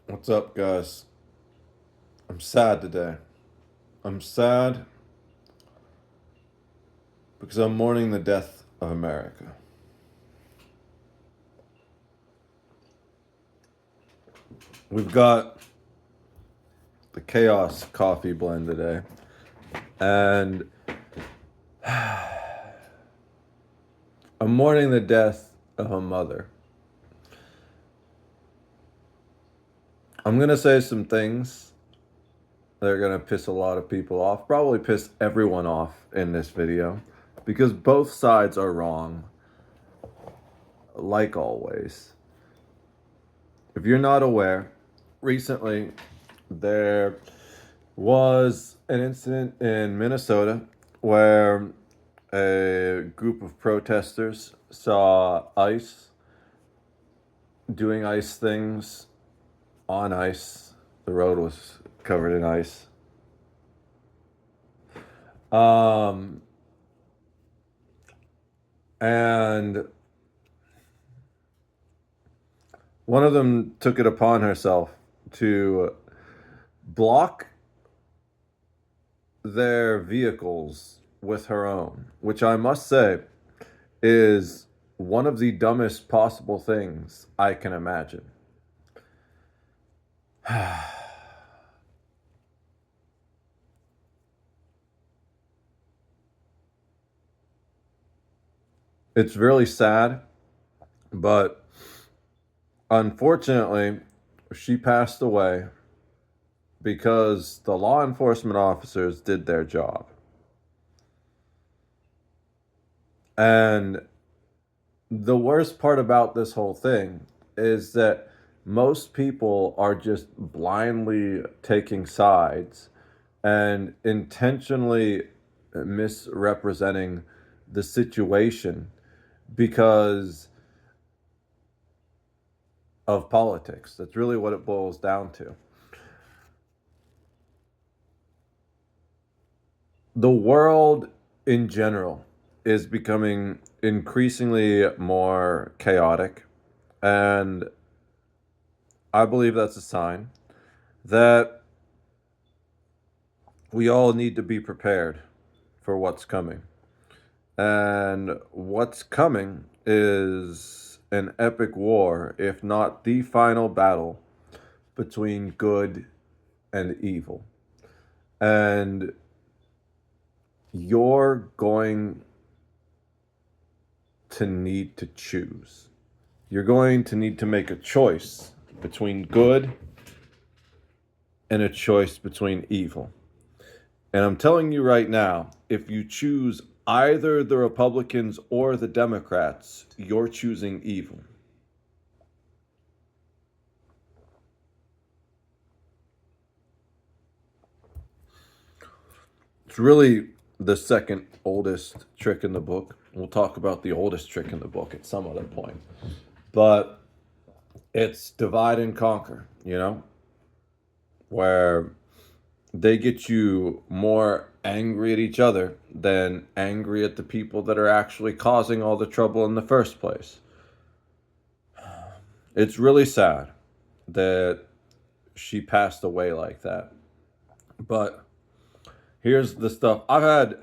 What's up, guys? I'm sad today. I'm sad because I'm mourning the death of America. We've got the Chaos Coffee blend today, and I'm mourning the death of a mother. I'm gonna say some things that are gonna piss a lot of people off, probably piss everyone off in this video, because both sides are wrong, like always. If you're not aware, recently there was an incident in Minnesota where a group of protesters saw ICE doing ICE things on ice. The road was covered in ice. Um, and one of them took it upon herself to block their vehicles with her own, which I must say is one of the dumbest possible things I can imagine. It's really sad, but unfortunately, she passed away because the law enforcement officers did their job. And the worst part about this whole thing is that most people are just blindly taking sides and intentionally misrepresenting the situation because of politics. That's really what it boils down to. The world in general is becoming increasingly more chaotic, and I believe that's a sign that we all need to be prepared for what's coming. And what's coming is an epic war, if not the final battle between good and evil. And you're going to need to choose. You're going to need to make a choice between good and a choice between evil. And I'm telling you right now, if you choose either the Republicans or the Democrats, you're choosing evil. It's really the second oldest trick in the book. We'll talk about the oldest trick in the book at some other point. But it's divide and conquer, where they get you more angry at each other than angry at the people that are actually causing all the trouble in the first place. It's really sad that she passed away like that. But here's the stuff I've had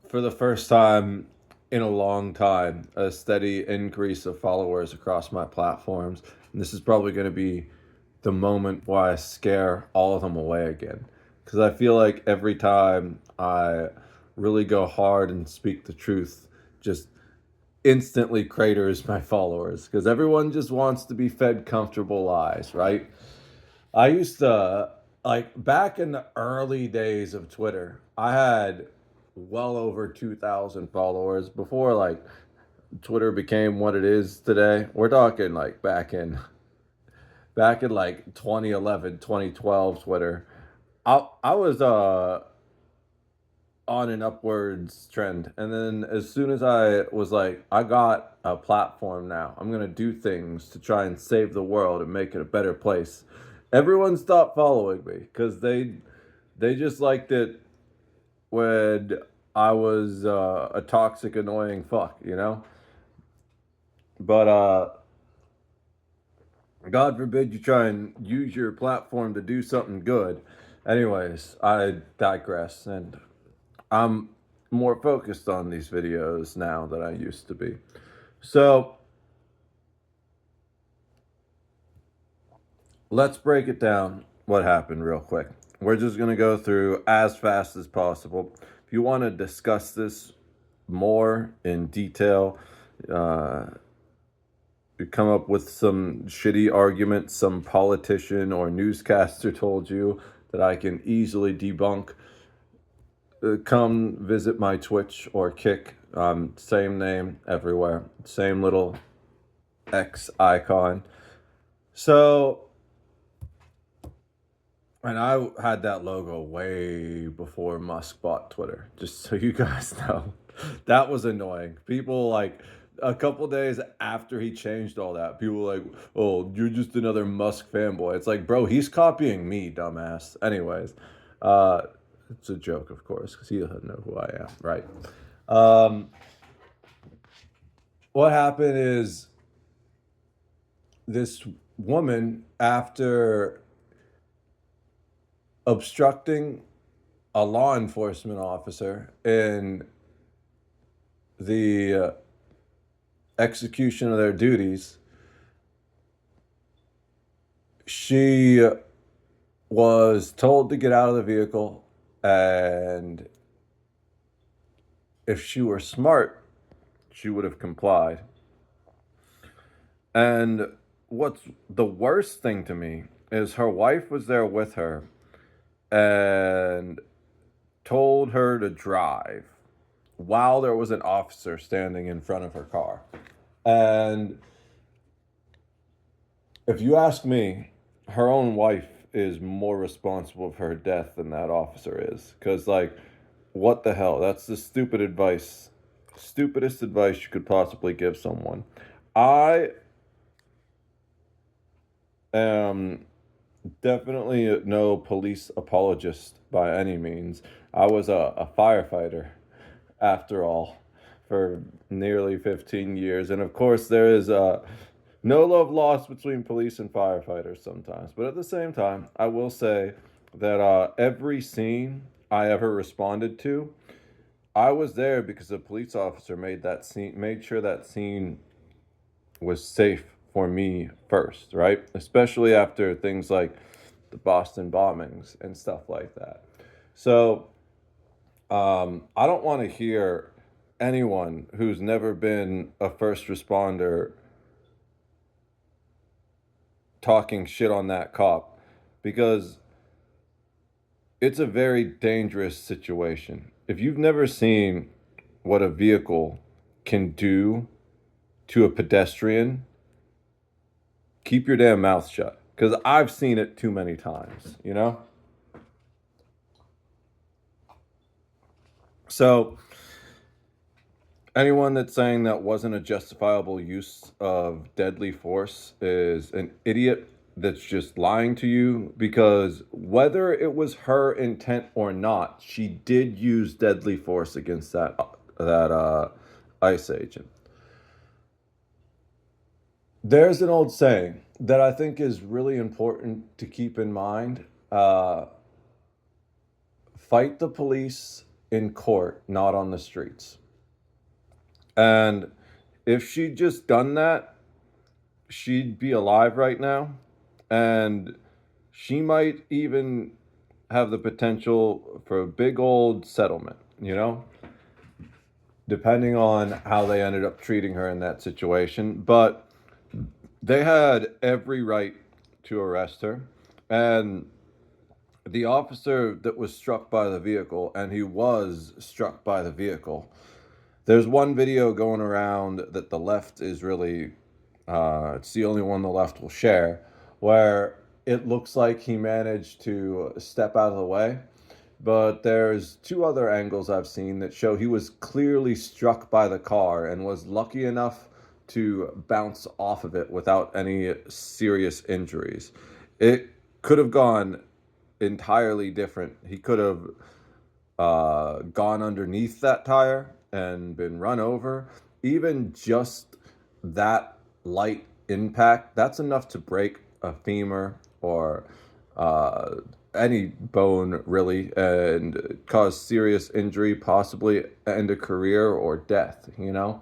for the first time in a long time, a steady increase of followers across my platforms. And this is probably going to be the moment why I scare all of them away again. Because I feel like every time I really go hard and speak the truth, just instantly craters my followers. Because everyone just wants to be fed comfortable lies, right? I used to, like, back in the early days of Twitter, I had well over 2,000 followers before, like, Twitter became what it is today. We're talking, like, back in like 2011, 2012 Twitter. I was on an upwards trend. And then as soon as I was like, I got a platform now, I'm going to do things to try and save the world and make it a better place. Everyone stopped following me because they just liked it when I was a toxic, annoying fuck. But God forbid you try and use your platform to do something good. Anyways, I digress, and I'm more focused on these videos now than I used to be. So let's break it down what happened real quick. We're just going to go through as fast as possible. If you want to discuss this more in detail, you come up with some shitty argument some politician or newscaster told you that I can easily debunk, come visit my Twitch or Kick. Same name everywhere, same little X icon. So, and I had that logo way before Musk bought Twitter, just so you guys know. That was annoying. People like a couple days after he changed all that, people were like, "Oh, you're just another Musk fanboy." It's like, bro, he's copying me, dumbass. Anyways, uh, it's a joke, of course, because he doesn't know who I am, right? Um, what happened is this woman, after obstructing a law enforcement officer in the execution of their duties, she was told to get out of the vehicle, and if she were smart, she would have complied. And what's the worst thing to me is her wife was there with her and told her to drive while there was an officer standing in front of her car. And if you ask me, her own wife is more responsible for her death than that officer is. Because, like, what the hell? That's the stupid advice. Stupidest advice you could possibly give someone. I am definitely no police apologist by any means. I was a firefighter, after all, for nearly 15 years. And of course, there is no love lost between police and firefighters sometimes. But at the same time, I will say that every scene I ever responded to, I was there because a police officer made sure that scene was safe for me first, right? Especially after things like the Boston bombings and stuff like that. So I don't want to hear anyone who's never been a first responder talking shit on that cop, because it's a very dangerous situation. If you've never seen what a vehicle can do to a pedestrian, keep your damn mouth shut. Because I've seen it too many times, you know? So, anyone that's saying that wasn't a justifiable use of deadly force is an idiot that's just lying to you, because whether it was her intent or not, she did use deadly force against that ICE agent. There's an old saying that I think is really important to keep in mind. Fight the police in court, not on the streets. And if she'd just done that, she'd be alive right now. And she might even have the potential for a big old settlement, you know, depending on how they ended up treating her in that situation. But they had every right to arrest her. And the officer that was struck by the vehicle, and he was struck by the vehicle, there's one video going around that the left is really, it's the only one the left will share, where it looks like he managed to step out of the way. But there's two other angles I've seen that show he was clearly struck by the car and was lucky enough to bounce off of it without any serious injuries. It could have gone entirely different. He could have gone underneath that tire and been run over. Even just that light impact, that's enough to break a femur or uh, any bone really, and cause serious injury, possibly end a career or death, you know?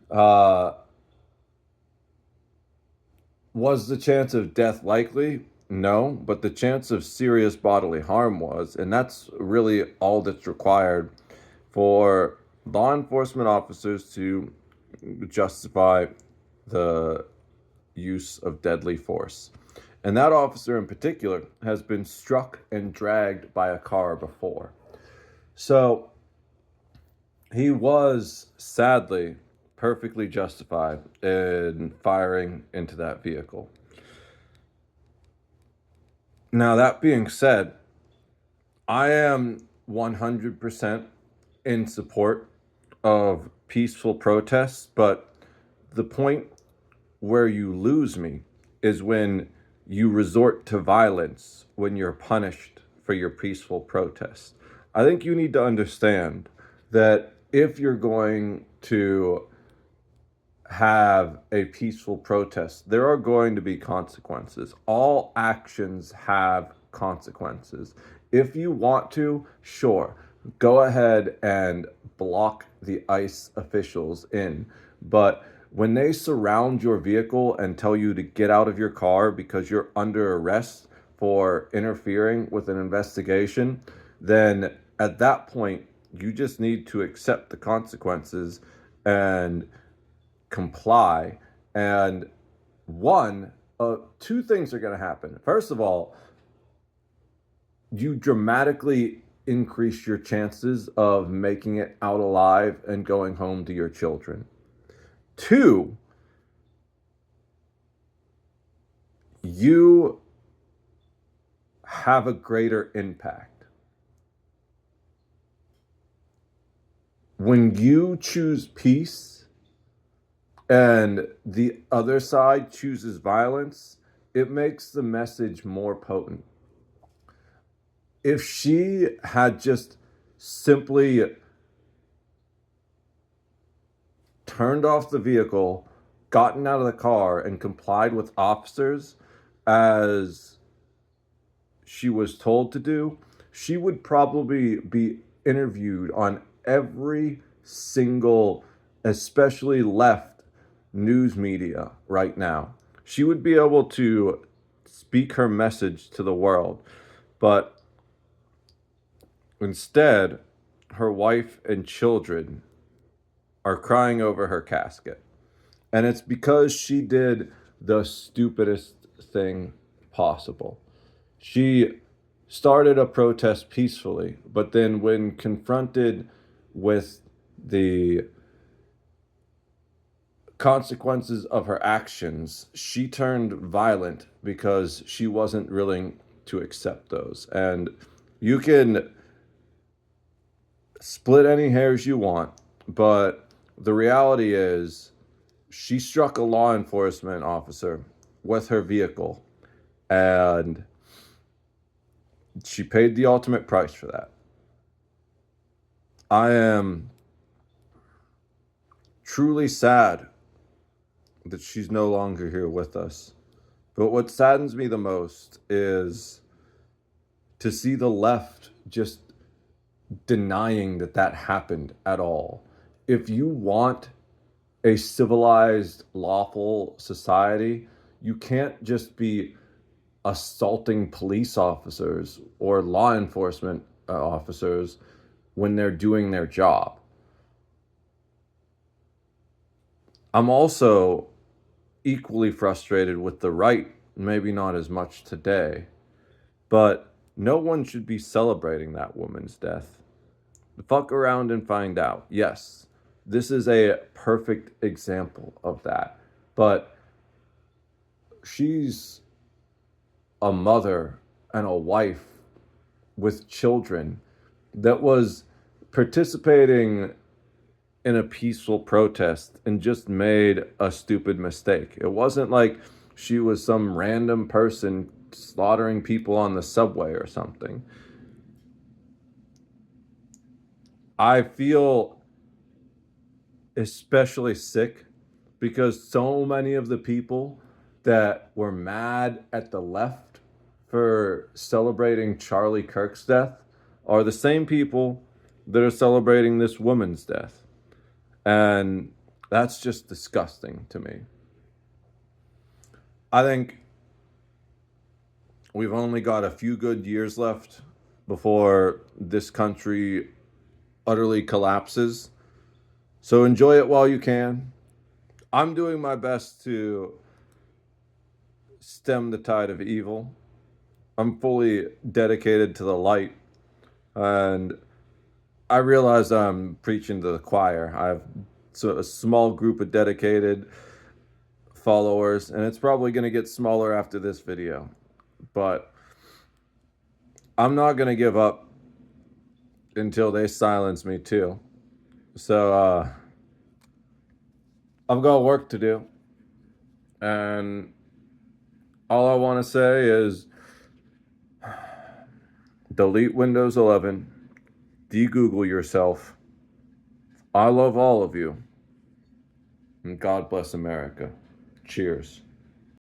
Uh, was the chance of death likely? No, but the chance of serious bodily harm was, and that's really all that's required for law enforcement officers to justify the use of deadly force. And that officer in particular has been struck and dragged by a car before. So he was sadly perfectly justified in firing into that vehicle. Now, that being said, I am 100% in support of peaceful protests, but the point where you lose me is when you resort to violence when you're punished for your peaceful protest. I think you need to understand that if you're going to have a peaceful protest, there are going to be consequences. All actions have consequences. If you want to, sure, go ahead and block the ICE officials in. But when they surround your vehicle and tell you to get out of your car because you're under arrest for interfering with an investigation, then at that point, you just need to accept the consequences and comply. And two things are going to happen. First of all, you dramatically increase your chances of making it out alive and going home to your children. Two, you have a greater impact. When you choose peace and the other side chooses violence, it makes the message more potent. If she had just simply turned off the vehicle, gotten out of the car, and complied with officers as she was told to do, she would probably be interviewed on every single, especially left, news media right now. She would be able to speak her message to the world. But instead, her wife and children are crying over her casket. And it's because she did the stupidest thing possible. She started a protest peacefully, but then when confronted with the consequences of her actions, she turned violent because she wasn't willing to accept those. And you can split any hairs you want, but the reality is she struck a law enforcement officer with her vehicle, and she paid the ultimate price for that. I am truly sad that she's no longer here with us. But what saddens me the most is to see the left just denying that that happened at all. If you want a civilized, lawful society, you can't just be assaulting police officers or law enforcement officers when they're doing their job. I'm also equally frustrated with the right, maybe not as much today, but no one should be celebrating that woman's death. Fuck around and find out. Yes, this is a perfect example of that. But she's a mother and a wife with children that was participating in a peaceful protest and just made a stupid mistake. It wasn't like she was some random person slaughtering people on the subway or something. I feel especially sick because so many of the people that were mad at the left for celebrating Charlie Kirk's death are the same people that are celebrating this woman's death. And that's just disgusting to me. I think we've only got a few good years left before this country utterly collapses. So enjoy it while you can. I'm doing my best to stem the tide of evil. I'm fully dedicated to the light. And I realize I'm preaching to the choir. I have a small group of dedicated followers, and it's probably going to get smaller after this video. But I'm not going to give up until they silence me too. So I've got work to do. And all I want to say is delete Windows 11, de-Google yourself. I love all of you. And God bless America. Cheers.